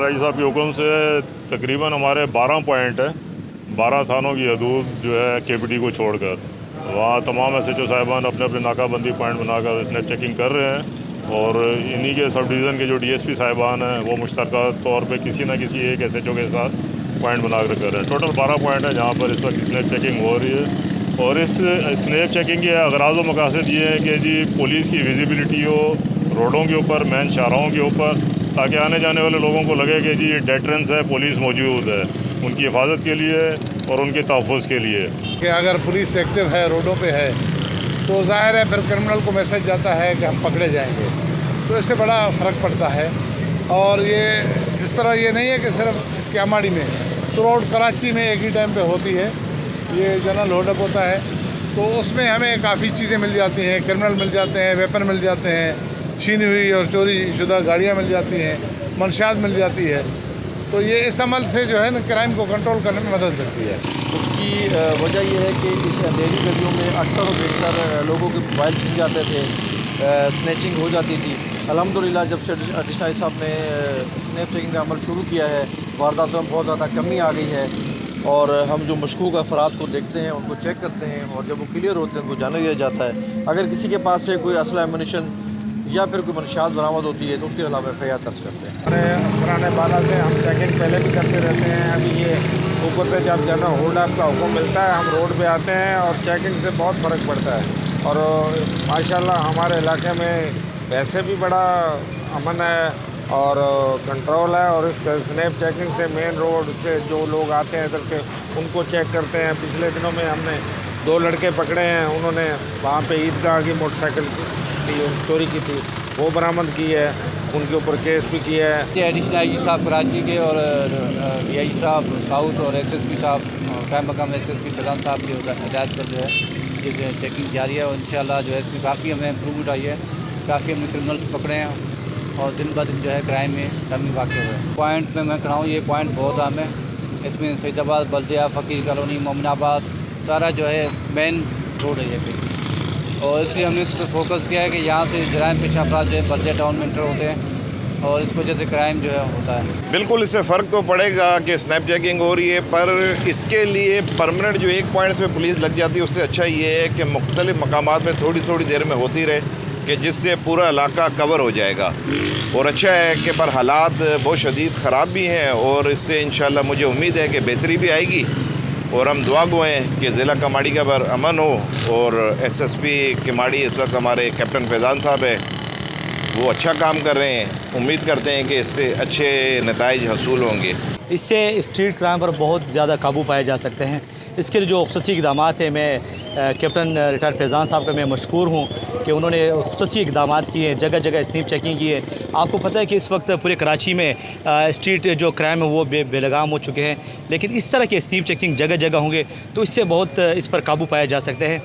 आई साहब के हुक्म से तकरीबन हमारे 12 पॉइंट है, 12 थानों की हदूद जो है केपीटी को छोड़कर वहाँ तमाम SHO साहिबान अपने अपने नाकाबंदी पॉइंट बनाकर स्नैप चेकिंग कर रहे हैं और इन्हीं के सब डिवीज़न के जो DSP साहिबान हैं वो मुश्तरका तौर पे किसी न किसी एक SHO के साथ पॉइंट बनाकर कर रहे हैं। टोटल 12 पॉइंट है जहाँ पर इस वक्त स्नैप चेकिंग हो रही है और इस स्नैप चेकिंग के अगराज़ व मकासद ये है कि जी पुलिस की विजिबिलिटी हो रोडों के ऊपर, मेन शाहराहों के ऊपर, ताकि आने जाने वाले लोगों को लगे कि जी डेटरेंस है, पुलिस मौजूद है उनकी हिफाजत के लिए और उनके तहफ़्फ़ुज़ के लिए। कि अगर पुलिस एक्टिव है, रोडों पे है, तो ज़ाहिर है फिर क्रिमिनल को मैसेज जाता है कि हम पकड़े जाएंगे, तो इससे बड़ा फ़र्क पड़ता है। और ये इस तरह ये नहीं है कि सिर्फ क्यामाड़ी में, तो रोड कराची में एक ही टाइम पे होती है, ये जनरल होल्डअप होता है, तो उसमें हमें काफ़ी चीज़ें मिल जाती हैं, क्रिमिनल मिल जाते हैं, वेपन मिल जाते हैं, छीनी हुई और चोरी शुदा गाड़ियाँ मिल जाती हैं, मंशियात मिल जाती है। तो ये इस अमल से जो है ना क्राइम को कंट्रोल करने में मदद मिलती है। उसकी वजह यह है कि इस अंधेरी गलियों में अक्सर और बेशतर लोगों के मोबाइल छीन जाते थे, स्नैचिंग हो जाती थी। अल्हम्दुलिल्लाह जब से एडिशनल साहब ने स्नैप चेकिंग का अमल शुरू किया है, वारदातों में बहुत ज़्यादा कमी आ गई है और हम जो मशकूक अफराद को देखते हैं, उनको चेक करते हैं और जब वो क्लियर होते हैं उनको जाने दिया जाता है। अगर किसी के पास से कोई असला एमुनिशन या फिर कोई मनशियात बरामद होती है तो उसके खिलाफ FIR दर्ज करते हैं। हमारे अफसरान बाला से हम चेकिंग पहले भी करते रहते हैं। अभी ये ऊपर पे जब जनरल होल्डअप का हुक्म मिलता है हम रोड पे आते हैं और चेकिंग से बहुत फ़र्क पड़ता है और माशाल्लाह हमारे इलाके में वैसे भी बड़ा अमन है और कंट्रोल है। और इस स्नैप चेकिंग से मेन रोड से जो लोग आते हैं इधर से उनको चेक करते हैं। पिछले दिनों में हमने 2 लड़के पकड़े हैं, उन्होंने वहाँ पे ईदगाह की मोटरसाइकिल चोरी की थी, वो बरामद की है, उनके ऊपर केस भी किया है। एडिशनल IG साहब कराची के और DIG साहब साउथ और SSP साहब कायम मकाम SSP फैज़ान साहब की हिदायत पर जो है ये चेकिंग जारी है और इंशाल्लाह जो है इसमें काफ़ी हमें इम्प्रूवमेंट आई है, काफ़ी हमने क्रिमिनल्स पकड़े हैं और दिन ब दिन जो है क्राइम में कमी वाक़ हुआ है। पॉइंट में मैं खड़ा हूँ, ये पॉइंट बहुत अहम है। इसमें सईदाबाद, बल्दिया, फ़कीर कॉलोनी, मोमिनाबाद सारा जो है मेन रोड है ये पे और इसलिए हमने इस पर फोकस किया है कि यहाँ से जराइम पेशा अफराद जो है बल्दिया टाउन में इंटर होते हैं और इस वजह से क्राइम जो है होता है। बिल्कुल इससे फ़र्क तो पड़ेगा कि स्नैप चेकिंग हो रही है, पर इसके लिए परमानेंट जो एक पॉइंट पे पुलिस लग जाती है उससे अच्छा ये है कि मुख्तलिफ़ मकामात में थोड़ी थोड़ी देर में होती रहे कि जिससे पूरा इलाका कवर हो जाएगा। और अच्छा है कि पर हालात बहुत शदीद ख़राब भी हैं और इससे इंशाल्लाह मुझे उम्मीद है कि बेहतरी भी आएगी और हम दुआ गो हैं कि ज़िला कमाड़ी का पर अमन हो। और SSP कमाड़ी इस वक्त हमारे कैप्टन फैज़ान साहब है, वो अच्छा काम कर रहे हैं। उम्मीद करते हैं कि इससे अच्छे नताइज हसूल होंगे। इससे स्ट्रीट क्राइम पर बहुत ज़्यादा काबू पाए जा सकते हैं। इसके लिए जो खुसूसी इक़दाम हैं, मैं कैप्टन रिटायर्ड फैज़ान साहब का मैं मशकूर हूँ कि उन्होंने खुसूसी इक़दाम किए हैं, जगह जगह स्नैप चेकिंग की है। आपको पता है कि इस वक्त पूरे कराची में स्ट्रीट जो क्राइम है वो बेलगाम हो चुके हैं, लेकिन इस तरह के स्नैप चेकिंग जगह जगह होंगे तो इससे बहुत इस पर काबू पाया जा सकते हैं।